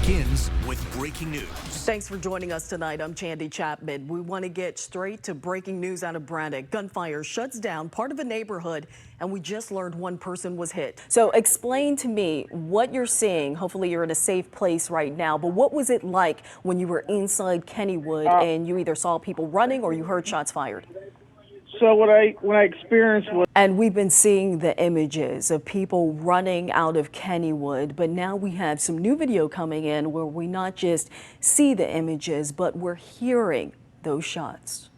begins with breaking news. Thanks for joining us tonight. I'm Chandi Chapman. We want to get straight to breaking news out of Braddock. Gunfire shuts down part of a neighborhood, and we just learned one person was hit. So explain to me what you're seeing. Hopefully you're in a safe place right now, but what was it like when you were inside Kennywood and you either saw people running or you heard shots fired? So when I experienced was... And we've been seeing the images of people running out of Kennywood, but now we have some new video coming in where we not just see the images, but we're hearing those shots.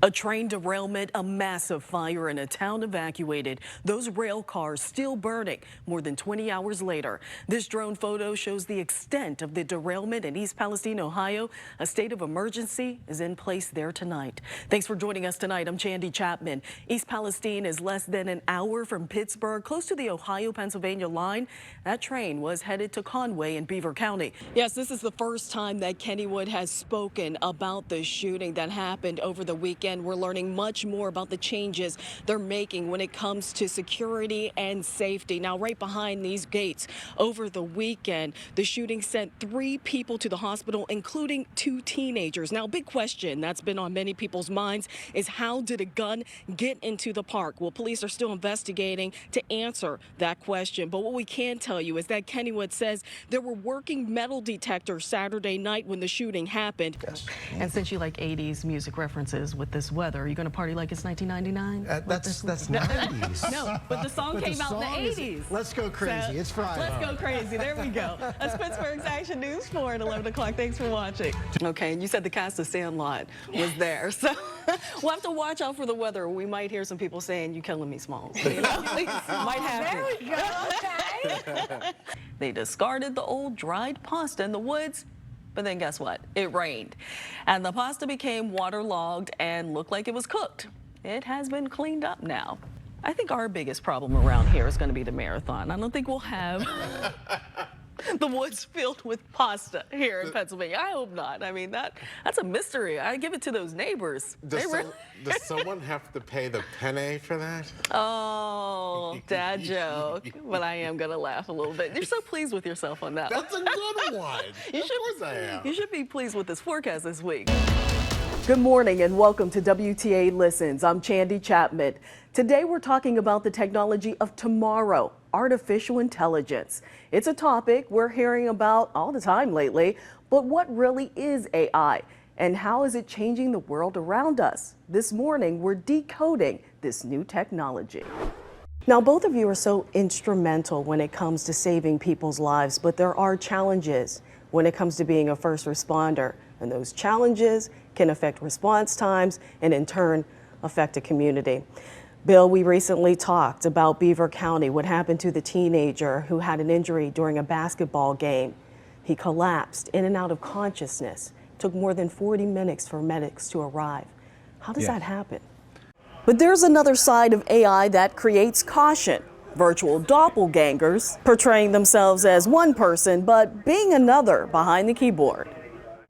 A train derailment, a massive fire, and a town evacuated. Those rail cars still burning more than 20 hours later. This drone photo shows the extent of the derailment in East Palestine, Ohio. A state of emergency is in place there tonight. Thanks for joining us tonight. I'm Chandi Chapman. East Palestine is less than an hour from Pittsburgh, close to the Ohio-Pennsylvania line. That train was headed to Conway in Beaver County. Yes, this is the first time that Kennywood has spoken about the shooting that happened over the weekend. We're learning much more about the changes they're making when it comes to security and safety. Now, right behind these gates over the weekend, the shooting sent 3 people to the hospital, including 2 teenagers. Now, big question that's been on many people's minds is how did a gun get into the park? Well, police are still investigating to answer that question. But what we can tell you is that Kennywood says there were working metal detectors Saturday night when the shooting happened. Yes. And since you like 80s music references with this weather, are you going to party like it's 1999? That's 90s. No, but the song But came out in the song is- 80s. Let's go crazy. So, It's Friday. Let's go crazy. There we go. That's Pittsburgh's Action News 4 at 11 o'clock. Thanks for watching. Okay, and you said the cast of Sandlot was there. So we'll have to watch out for the weather. We might hear some people saying, "You killing me, Smalls." You know? Might happen. There we go. Okay. They discarded the old dried pasta in the woods. But then guess what? It rained, and the pasta became waterlogged and looked like it was cooked. It has been cleaned up now. I think our biggest problem around here is going to be the marathon. I don't think we'll have the woods filled with pasta here in Pennsylvania. I hope not. I mean, that's a mystery. I give it to those neighbors. Does someone have to pay the penne for that? Oh, dad joke. But I am going to laugh a little bit. You're so pleased with yourself on that. That's a good one. Of course I am. You should be pleased with this forecast this week. Good morning and welcome to WTA Listens. I'm Chandi Chapman. Today we're talking about the technology of tomorrow, artificial intelligence. It's a topic we're hearing about all the time lately, but what really is AI and how is it changing the world around us? This morning we're decoding this new technology. Now, both of you are so instrumental when it comes to saving people's lives, but there are challenges when it comes to being a first responder, and those challenges can affect response times and in turn affect a community. Bill, we recently talked about Beaver County, what happened to the teenager who had an injury during a basketball game. He collapsed in and out of consciousness. It took more than 40 minutes for medics to arrive. How does that happen? But there's another side of AI that creates caution. Virtual doppelgangers portraying themselves as one person, but being another behind the keyboard.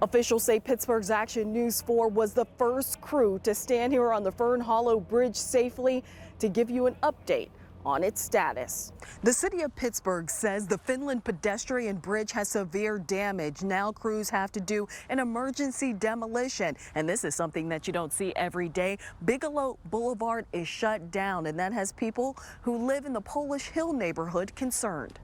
Officials say Pittsburgh's Action News 4 was the first crew to stand here on the Fern Hollow Bridge safely to give you an update on its status. The city of Pittsburgh says the Finland pedestrian bridge has severe damage. Now crews have to do an emergency demolition, and this is something that you don't see every day. Bigelow Boulevard is shut down, and that has people who live in the Polish Hill neighborhood concerned.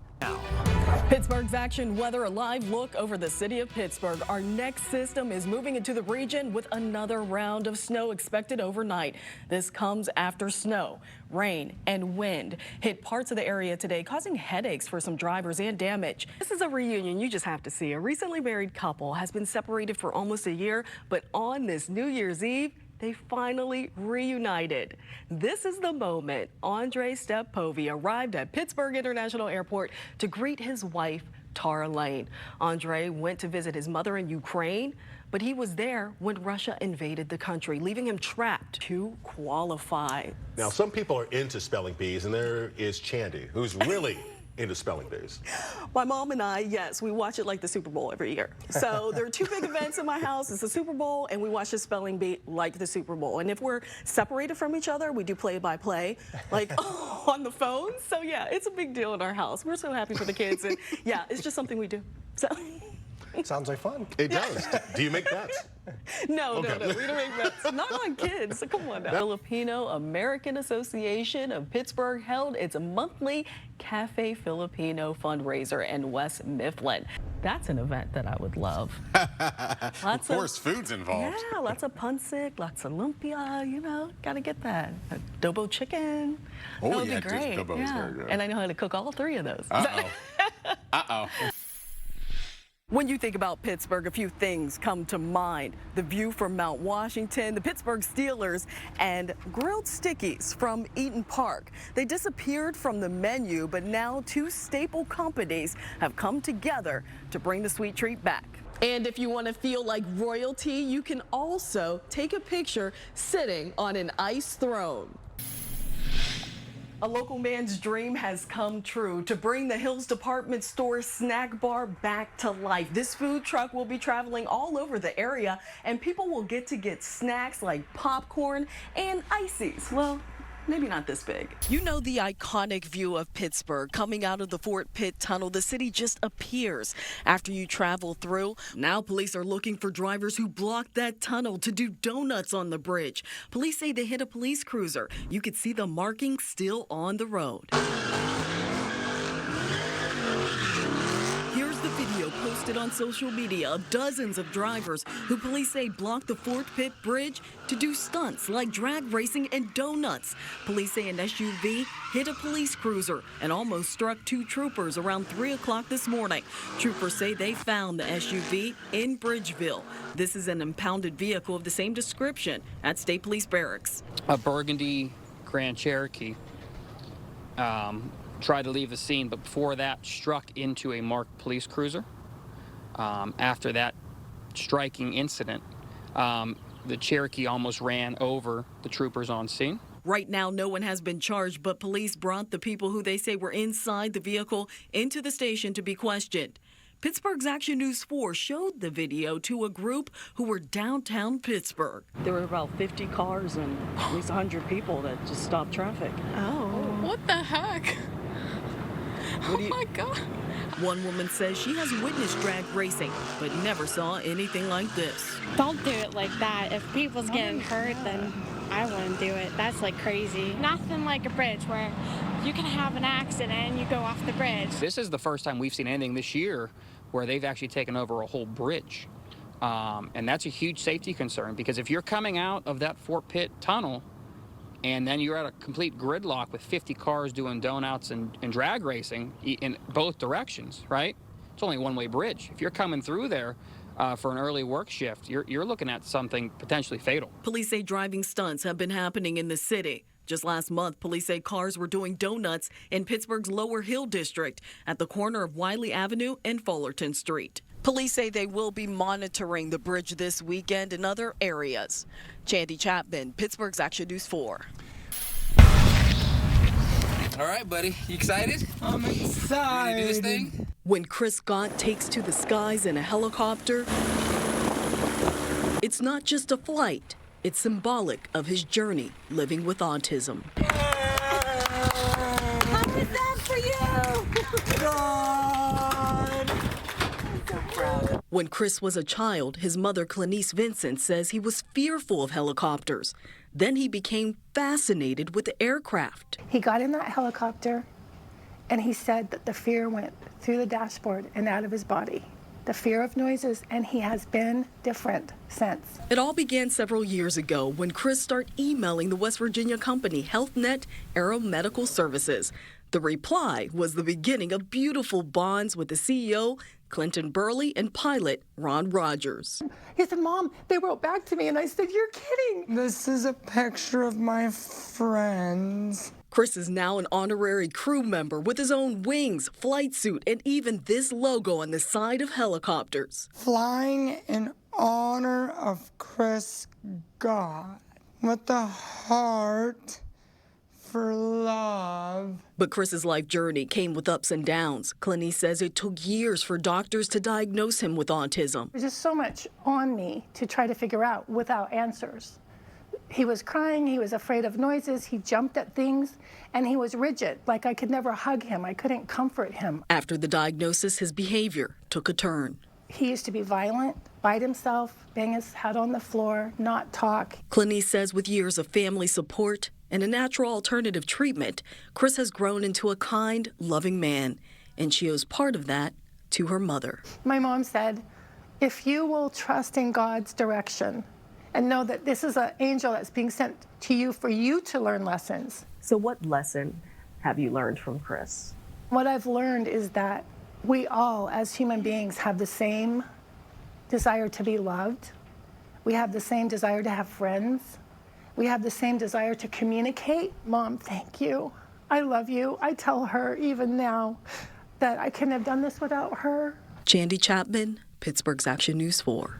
Pittsburgh's Action Weather, a live look over the city of Pittsburgh. Our next system is moving into the region with another round of snow expected overnight. This comes after snow, rain, and wind hit parts of the area today, causing headaches for some drivers and damage. This is a reunion you just have to see. A recently married couple has been separated for almost a year, but on this New Year's Eve, they finally reunited. This is the moment Andre Stepovy arrived at Pittsburgh International Airport to greet his wife, Tara Lane. Andre went to visit his mother in Ukraine, but he was there when Russia invaded the country, leaving him trapped to qualify. Now, some people are into spelling bees, and there is Chandi, who's really into spelling bees? My mom and I, yes, we watch it like the Super Bowl every year. So there are two big events in my house. It's the Super Bowl, and we watch the spelling bee like the Super Bowl. And if we're separated from each other, we do play-by-play, like on the phone. So yeah, it's a big deal in our house. We're so happy for the kids, and yeah, it's just something we do. So. Sounds like fun. It does. Do you make bets? No, we don't make bets. Not on kids. Come on now. Filipino American Association of Pittsburgh held its monthly Cafe Filipino fundraiser in West Mifflin. That's an event that I would love. Of course, food's involved. Yeah, lots of pancit, lots of lumpia, you know, gotta get that. Adobo chicken. Oh, that would yeah, be great. adobo is very good. And I know how to cook all three of those. Uh-oh. Uh-oh. When you think about Pittsburgh, a few things come to mind. The view from Mount Washington, the Pittsburgh Steelers, and grilled stickies from Eaton Park. They disappeared from the menu, but now two staple companies have come together to bring the sweet treat back. And if you want to feel like royalty, you can also take a picture sitting on an ice throne. A local man's dream has come true to bring the Hills Department Store snack bar back to life. This food truck will be traveling all over the area, and people will get snacks like popcorn and ices. Well, maybe not this big. You know the iconic view of Pittsburgh coming out of the Fort Pitt Tunnel. The city just appears after you travel through. Now police are looking for drivers who blocked that tunnel to do donuts on the bridge. Police say they hit a police cruiser. You could see the marking still on the road. Here's the video posted on social media of dozens of drivers who police say blocked the Fort Pitt Bridge to do stunts like drag racing and donuts. Police say an SUV hit a police cruiser and almost struck two troopers around 3 o'clock this morning. Troopers say they found the SUV in Bridgeville. This is an impounded vehicle of the same description at State Police Barracks. A burgundy Grand Cherokee tried to leave the scene, but before that struck into a marked police cruiser. After that striking incident, the Cherokee almost ran over the troopers on scene. Right now, no one has been charged, but police brought the people who they say were inside the vehicle into the station to be questioned. Pittsburgh's Action News 4 showed the video to a group who were downtown Pittsburgh. There were about 50 cars and at least 100 people that just stopped traffic. Oh, what the heck? Oh my God. One woman says she has witnessed drag racing, but never saw anything like this. Don't do it like that. If people's getting hurt, then I wouldn't do it. That's like crazy. Nothing like a bridge where you can have an accident and you go off the bridge. This is the first time we've seen anything this year where they've actually taken over a whole bridge. And that's a huge safety concern, because if you're coming out of that Fort Pitt tunnel and then you're at a complete gridlock with 50 cars doing donuts and drag racing in both directions, right? It's only a one-way bridge. If you're coming through there for an early work shift, you're looking at something potentially fatal. Police say driving stunts have been happening in the city. Just last month, police say cars were doing donuts in Pittsburgh's Lower Hill District at the corner of Wiley Avenue and Fullerton Street. Police say they will be monitoring the bridge this weekend in other areas. Chandi, Chapman, Pittsburgh's Action News 4. All right, buddy. You excited? I'm excited. Ready to do this thing? When Chris Scott takes to the skies in a helicopter, it's not just a flight. It's symbolic of his journey living with autism. How was that for you? God! I'm so proud. When Chris was a child, his mother, Clanice Vincent, says he was fearful of helicopters. Then he became fascinated with the aircraft. He got in that helicopter and he said that the fear went through the dashboard and out of his body. The fear of noises, and he has been different since. It all began several years ago when Chris started emailing the West Virginia company HealthNet Aeromedical Services. The reply was the beginning of beautiful bonds with the CEO, Clinton Burley, and pilot Ron Rogers. He said, Mom, they wrote back to me, and I said, you're kidding. This is a picture of my friends. Chris is now an honorary crew member with his own wings, flight suit, and even this logo on the side of helicopters. Flying in honor of Chris God with the heart for love. But Chris's life journey came with ups and downs. Clint says it took years for doctors to diagnose him with autism. There's just so much on me to try to figure out without answers. He was crying, he was afraid of noises, he jumped at things, and he was rigid, like I could never hug him, I couldn't comfort him. After the diagnosis, his behavior took a turn. He used to be violent, bite himself, bang his head on the floor, not talk. Clint says with years of family support and a natural alternative treatment, Chris has grown into a kind, loving man, and she owes part of that to her mother. My mom said, if you will trust in God's direction and know that this is an angel that's being sent to you for you to learn lessons. So what lesson have you learned from Chris? What I've learned is that we all, as human beings, have the same desire to be loved. We have the same desire to have friends. We have the same desire to communicate. Mom, thank you. I love you. I tell her even now that I couldn't have done this without her. Chandi, Chapman, Pittsburgh's Action News 4.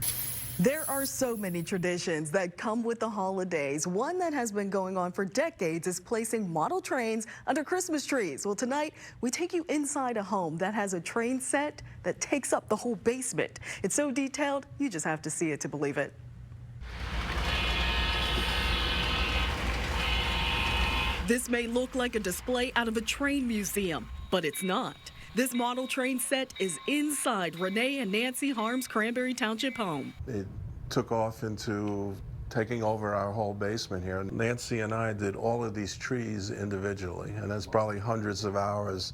There are so many traditions that come with the holidays. One that has been going on for decades is placing model trains under Christmas trees. Well, tonight we take you inside a home that has a train set that takes up the whole basement. It's so detailed, you just have to see it to believe it. This may look like a display out of a train museum, but it's not. This model train set is inside Renee and Nancy Harm's Cranberry Township home. It took off into taking over our whole basement here. Nancy and I did all of these trees individually, and that's probably hundreds of hours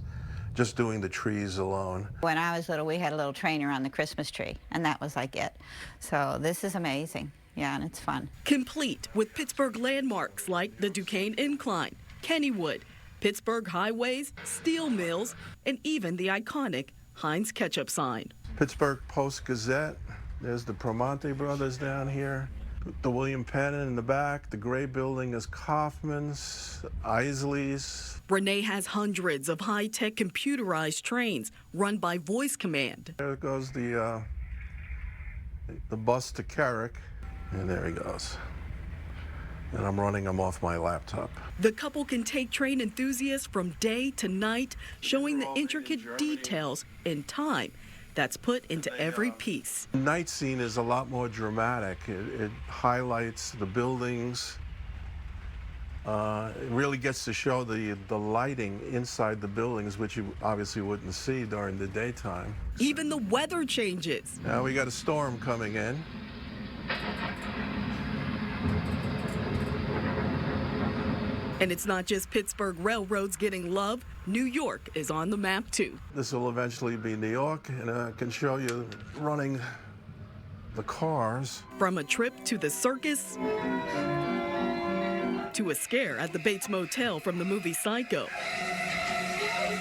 just doing the trees alone. When I was little, we had a little train around the Christmas tree, and that was like it. So this is amazing. Yeah, and it's fun. Complete with Pittsburgh landmarks like the Duquesne Incline, Kennywood, Pittsburgh highways, steel mills, and even the iconic Heinz ketchup sign. Pittsburgh Post-Gazette. There's the Promonte brothers down here. The William Penn in the back. The gray building is Kaufman's, Isley's. Renee has hundreds of high-tech computerized trains run by voice command. There goes the bus to Carrick, and there he goes. And I'm running them off my laptop. The couple can take train enthusiasts from day to night, showing the intricate details and time that's put into every piece. The night scene is a lot more dramatic. It highlights the buildings. It really gets to show the lighting inside the buildings, which you obviously wouldn't see during the daytime. Even the weather changes. Now we got a storm coming in. And it's not just Pittsburgh railroads getting love. New York is on the map, too. This will eventually be New York, and I can show you running the cars. From a trip to the circus to a scare at the Bates Motel from the movie Psycho.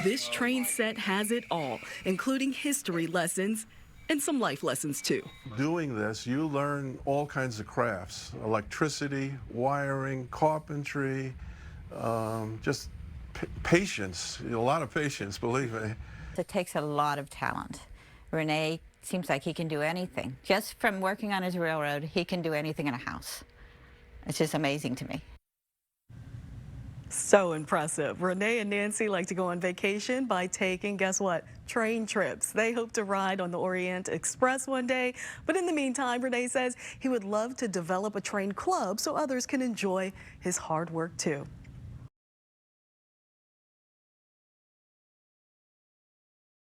This train set has it all, including history lessons and some life lessons, too. Doing this, you learn all kinds of crafts: electricity, wiring, carpentry, just patience, a lot of patience, believe me. It takes a lot of talent. Renee seems like he can do anything. Just from working on his railroad, he can do anything in a house. It's just amazing to me. So impressive. Renee and Nancy like to go on vacation by taking, guess what, train trips. They hope to ride on the Orient Express one day. But in the meantime, Renee says he would love to develop a train club so others can enjoy his hard work too.